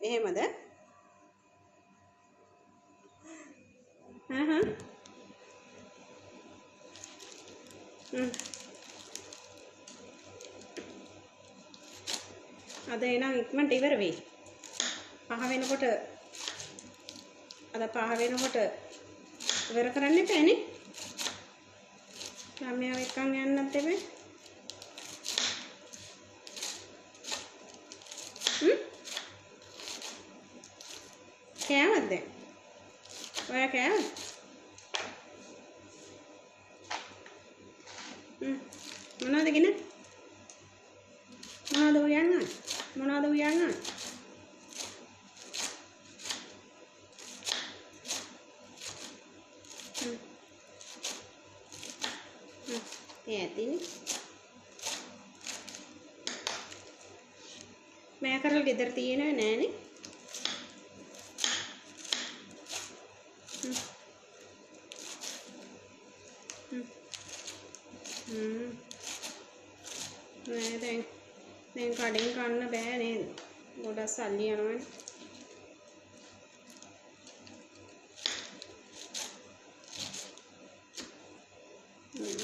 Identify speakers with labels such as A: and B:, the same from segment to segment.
A: එහෙමද? අද එනම් ඉක්මනට ඉවර වෙයි. පහ වෙනකොට අද පහ වෙනකොට ඉවර කරන්න එපානේ. ළමයාව එක්කන් යන්නත් එපා. කෑවද දැන්? ඔයා කෑවද? මොනවද ගෙන? මොනවද උයන්නේ? මොනවද උයන්නේ? ඇතිනේ. මෑ කරලා ගෙදර තියෙනව නෑනේ. නෑ දැන් කඩෙන් කන්න බෑ නේද? ගොඩක් සල්ලි යනවනේ.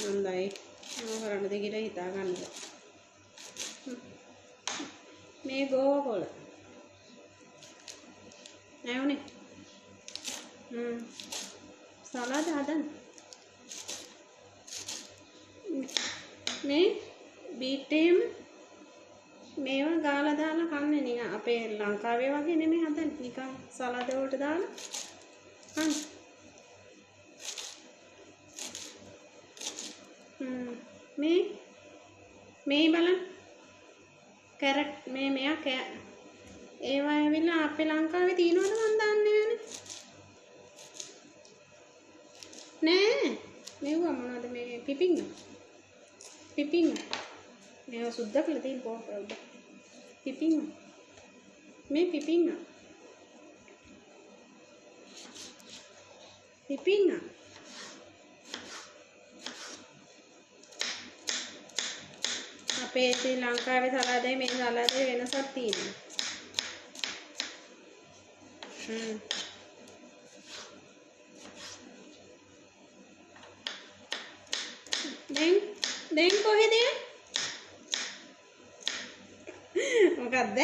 A: හොඳයි. මොකරන්නද කියලා හිතා ගන්න. මේ ගෝකොල. නෑනේ. සලාද හදන්න. මේ බීට් එකම මේවා ගාලා දාලා කන්නේ නිකන් අපේ ලංකාවේ වගේ නෙමෙයි හදන්නේ. නිකන් සලාද වලට දාලා කන්න. මේ බලන්න. කැරට් මෙයා ඒවා ඇවිල්ලා අපේ ලංකාවේ තියෙනවද මන් දන්නේ නෑ. මේවා මොනවද මේ පිපින්න. මේවා සුද්ධ කරලා තියෙන පොඩ. පිපින්න. මේ පිපින්න. අපේ ශ්‍රී ලංකාවේ සලාදේ මේ සලාදේ වෙනසක් තියෙනවා. දැන් කොහෙද? මොකද්ද?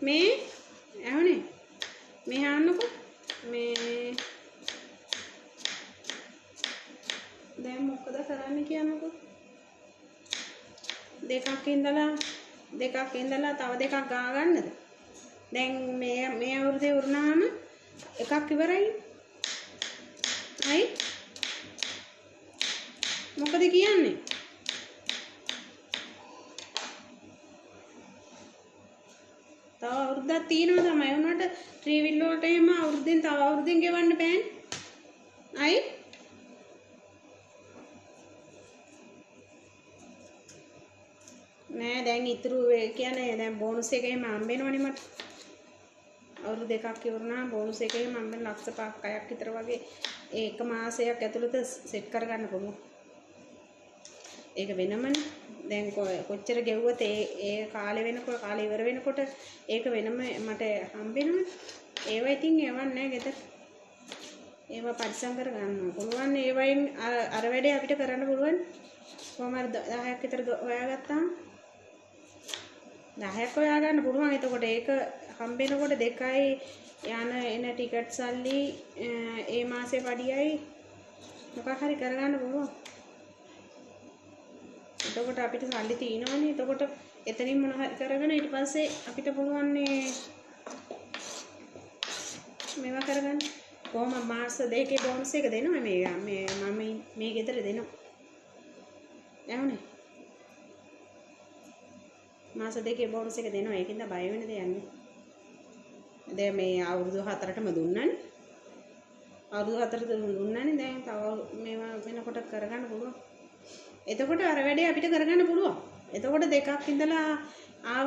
A: මේ ඇහුනේ මේ ආන්නකො මේ දැන් මොකද කරන්න කියන්නකො දෙකක් ඉඳලා තව දෙකක් ගා ගන්නද දැන් මේ අවුරුද්දේ උරුණාම එකක් ඉවරයි අයි මොකද කියන්නේ තව අවුරුද්දක් තියෙනවා තමයි උනට ත්‍රිවිල් වලට එහෙම අවුරුද්දෙන් තව අවුරුද්දෙන් ගෙවන්න බෑනේ අයි නෑ දැන් ඉතුරු කියන්නේ දැන් බෝනස් එක එහෙම හම්බෙනවනේ මට අවුරුදු දෙකක් ඉවරනා බෝනස් එක එහෙම හම්බෙන ලක්ෂ 5ක් 6ක් විතර වගේ ඒක මාසයක් ඇතුළත සෙට් කරගන්න පුළුවන් ඒක වෙනමනේ දැන් කොච්චර ගෙවුවත් ඒ කාලේ වෙනකොට කාලේ ඉවර වෙනකොට ඒක වෙනම මට හම්බෙනවනේ ඒවා ඉතින් එවන්නේ නැහැ ගෙදර ඒවා පරිස්සම් කර ගන්න පුළුවන් ඒවයින් අර වැඩේ අපිට කරන්න පුළුවන් කොහමද 10ක් විතර හොයාගත්තාම 10ක් හොයා ගන්න පුළුවන් එතකොට ඒක හම්බෙනකොට දෙකයි යන එන ටිකට් සල්ලි ඒ මාසේ පඩියයි මොකක් හරි කරගන්න පුළුවන් එතකොට අපිට සල්ලි තියෙනවනේ එතකොට එතනින් මොන හරි කරගෙන ඊට පස්සේ අපිට පුළුවන් මේවා කරගන්න කොහොම මාස දෙකේ බෝනස් එක දෙනවා මම මේ ගෙදර දෙනවා එහුනේ මාස දෙකේ බෝනස් එක දෙනවා ඒකින්ද බය වෙන්න දෙයක් නැහැ දැන් මේ අවුරුදු 4ටම දුන්නානේ අවුරුදු 4ට දුන්නානේ දැන් තව මේවා වෙනකොට කරගන්න පුළුවන් එතකොට අර වැඩේ අපිට කරගන්න පුළුවන් එතකොට දෙකක් ඉඳලා ආව